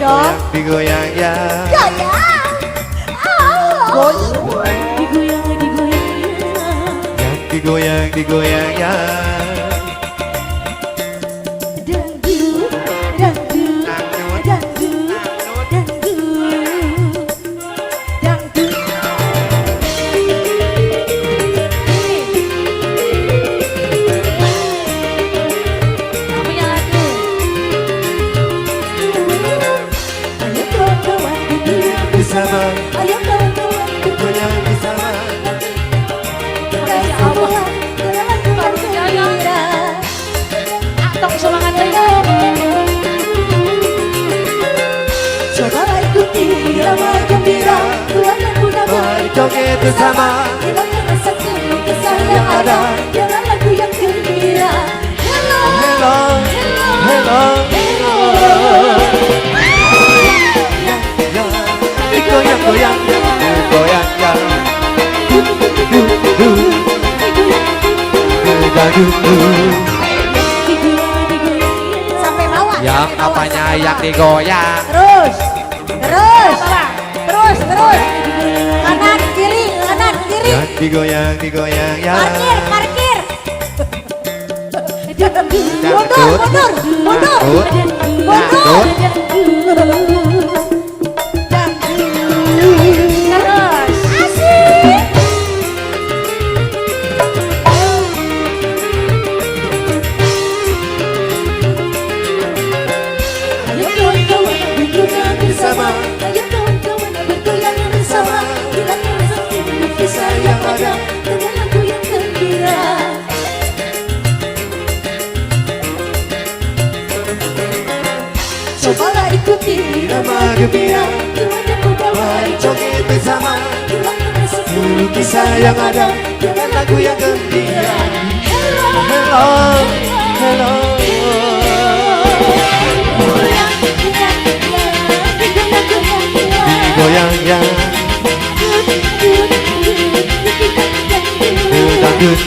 dong. Digoyang ya. Goyang. Digoyang, digoyang ya. Digoyang, digoyang ya. Dangdut, dangdut, dangdut, dangdut, dangdut. Punya lagu. Ayo kawan-kawan digoyang Bersama, ayo kawan-kawan digoyang bersama. Kasih Allah, lakukan gembira. Atong semangat aja. Cobalah ikuti irama gembira, Tuhan dan Bunda Mari joget bersama. hilangkan rasa keluh kesah yang ada, jangan lagu yang gembira. Hello, Hello, hello, hello. digoyang, goyang, digoyang ya. Sampai bawah. Yang apanya yang digoyang? Terus. Kanan kiri, kanan kiri. Yang digoyang, digoyang ya. Parkir, parkir. Dangdut, Mundur. dangdut, Terus. Asik. Ayo kawan-kawan bergoyang bersama, ayo kawan-kawan bergoyang bersama, hilangkan rasa keluh kesah yang ada, dengan lagu yang gembira. Cobalah ikuti irama gembira. Tuhan dan Bunda Mari joget bersama. hilangkan rasa keluh Seluruh kisah yang ada dengan lagu yang gembira. Hello, Hello, hello. Goyang ya. Dangdut.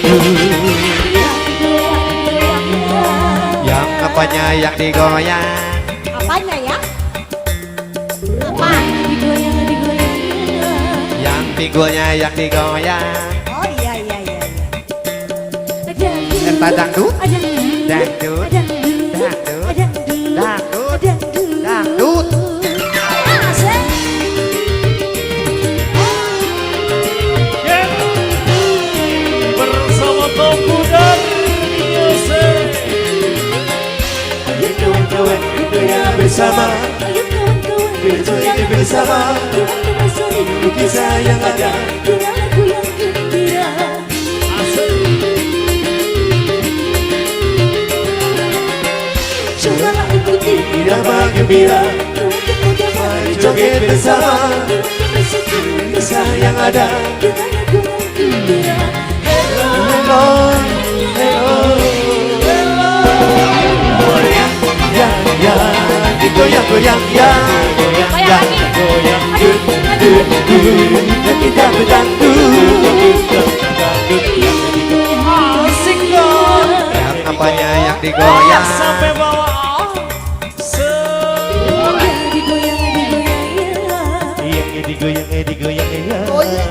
Yang apanya yang digoyang? Apanya ya? Apa? Yang pinggulnya yang digoyang. Oh iya. Entah dangdut, dangdut, dangdut, dangdut. Bersama Tunggu dan Yosef. Ayo kawan-kawan bergoyang bersama. Berjoget bersama. Kisah yang ada. Cobalah ikuti Irama gembira. Mari joget bersama. Kisah yang ada. Hello, hello, goyang, ya, ya, digoyang, goyang, ya, goyang, ya, goyang, dan kita berdangdut. Asik dong. Yang apanya yang digoyang? Sampai bawah. Yang digoyang, ya. Oh iya.